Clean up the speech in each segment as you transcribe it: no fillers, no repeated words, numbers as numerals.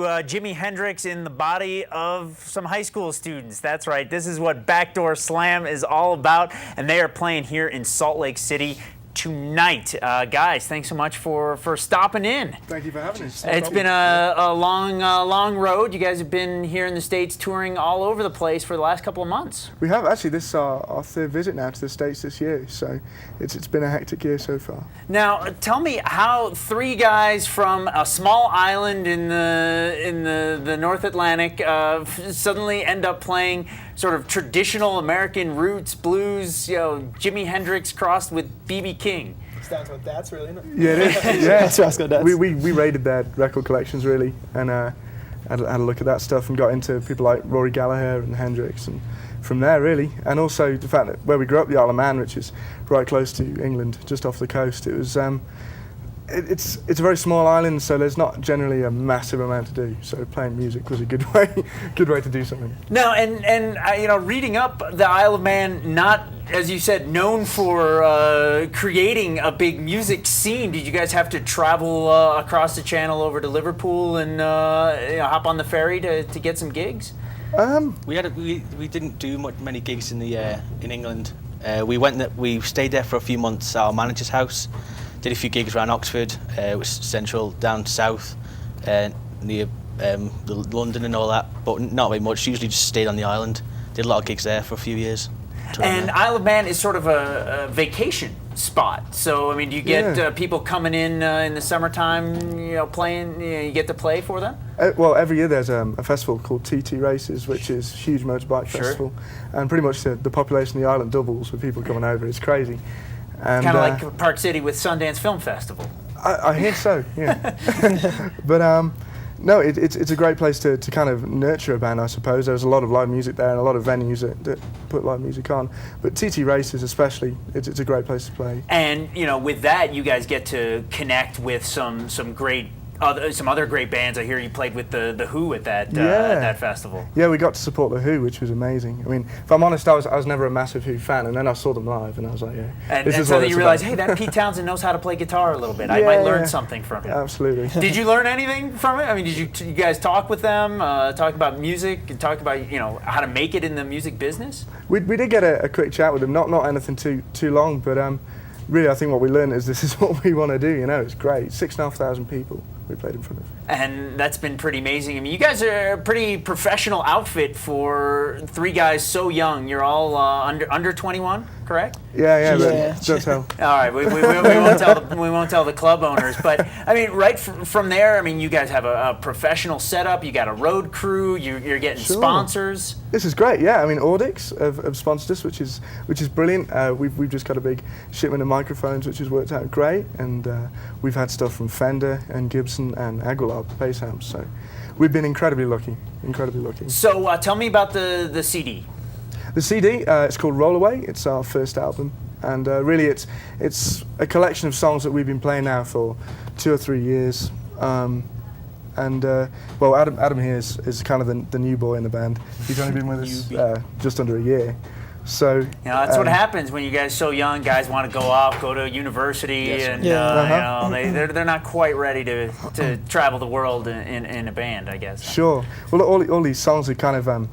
Jimi Hendrix in the body of some high school students. That's right. This is what Backdoor Slam is all about, and they are playing here in Salt Lake City tonight. Guys, thanks so much for stopping in. Thank you for having us. It's been a long road. You guys have been here in the States touring all over the place for the last couple of months. We have actually. This is our third visit now to the States this year, so it's been a hectic year so far. Now, tell me how three guys from a small island in the North Atlantic suddenly end up playing sort of traditional American roots blues, Jimi Hendrix crossed with B.B. King. Sounds like that's really, isn't it? Yeah, it is. Yeah. That's Roscoe Dats. We raided their record collections really, and had a look at that stuff and got into people like Rory Gallagher and Hendrix, and from there really. And also the fact that where we grew up, the Isle of Man, which is right close to England, just off the coast, it was it's a very small island, so there's not generally a massive amount to do. So playing music was a good way to do something. Now, and reading up, the Isle of Man, not, as you said, known for creating a big music scene. Did you guys have to travel across the channel over to Liverpool and hop on the ferry to get some gigs? We didn't do many gigs in England. We stayed there for a few months at our manager's house. Did a few gigs around Oxford, was central, down south, near London and all that, but not very much. Usually just stayed on the island. Did a lot of gigs there for a few years. And Isle of Man is sort of a vacation spot. So, I mean, do you get people coming in the summertime, playing, you get to play for them? Well, every year there's a festival called TT Races, which is a huge motorbike festival, and pretty much the population of the island doubles with people coming over. It's crazy. Kind of like Park City with Sundance Film Festival. I hear so, yeah. But no, it's a great place to kind of nurture a band, I suppose. There's a lot of live music there and a lot of venues that put live music on. But TT Races especially, it's a great place to play. And with that, you guys get to connect with some other great bands. I hear you played with the Who at that festival. Yeah, we got to support the Who, which was amazing. I mean, if I'm honest, I was never a massive Who fan, and then I saw them live, and I was like, yeah. And so then you realize, hey, that Pete Townsend knows how to play guitar a little bit. I might learn something from him. Absolutely. Did you learn anything from it? I mean, did you guys talk with them, talk about music, and talk about how to make it in the music business? We did get a quick chat with them, not anything too long, but really, I think what we learned is this is what we want to do. It's great. 6,500 people we played in front of. And that's been pretty amazing. I mean, you guys are a pretty professional outfit for three guys so young. You're all under 21, correct? Yeah. Don't tell. All right, we won't tell the club owners. But I mean, right from there, I mean, you guys have a professional setup. You got a road crew. You're getting sponsors. This is great. Yeah, I mean, Audix have sponsored us, which is brilliant. We've just got a big shipment of microphones, which has worked out great, and we've had stuff from Fender and Gibson and Aguilar bass amps. So we've been incredibly lucky. So tell me about the CD. The CD, it's called Roll Away. It's our first album, and really it's a collection of songs that we've been playing now for 2 or 3 years. Well, Adam here is kind of the new boy in the band. He's only been with us just under a year. So that's what happens when you guys are so young. Guys want to go off, go to university, and they're not quite ready to travel the world in a band, I guess. Sure. Well, all these songs are kind of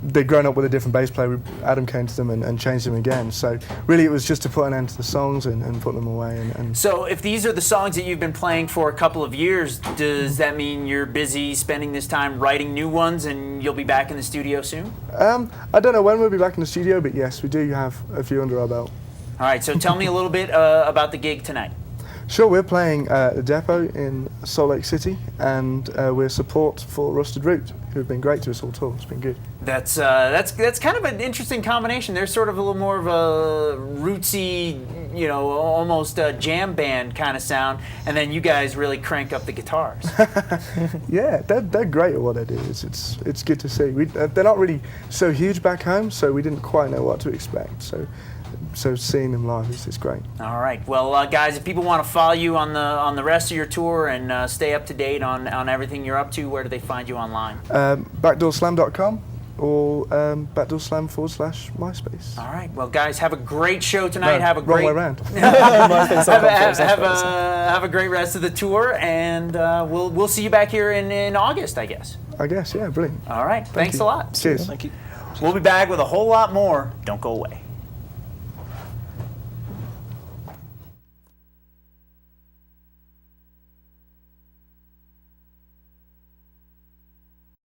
they'd grown up with a different bass player. Adam came to them and changed them again. So really, it was just to put an end to the songs and put them away. And So if these are the songs that you've been playing for a couple of years, does that mean you're busy spending this time writing new ones, and you'll be back in the studio soon? I don't know when we'll be back in the studio, but yes, we do have a few under our belt. All right. So tell me a little bit about the gig tonight. Sure, we're playing the Depot in Salt Lake City, and we're support for Rusted Root, who have been great to us all tour. It's been good. That's kind of an interesting combination. They're sort of a little more of a rootsy, almost a jam band kind of sound, and then you guys really crank up the guitars. Yeah, they're great at what they do. It's good to see. They're not really so huge back home, so we didn't quite know what to expect. So seeing them live is great. All right. Well, guys, if people want to follow you on the rest of your tour and stay up to date on everything you're up to, where do they find you online? Backdoorslam.com. or backdoorslam/MySpace. All right. Well, guys, have a great show tonight. No, have a wrong great way around. have a great rest of the tour, and we'll see you back here in August, I guess. I guess, yeah, brilliant. All right. Thanks you. a lot. Cheers. Thank you. We'll be back with a whole lot more. Don't go away.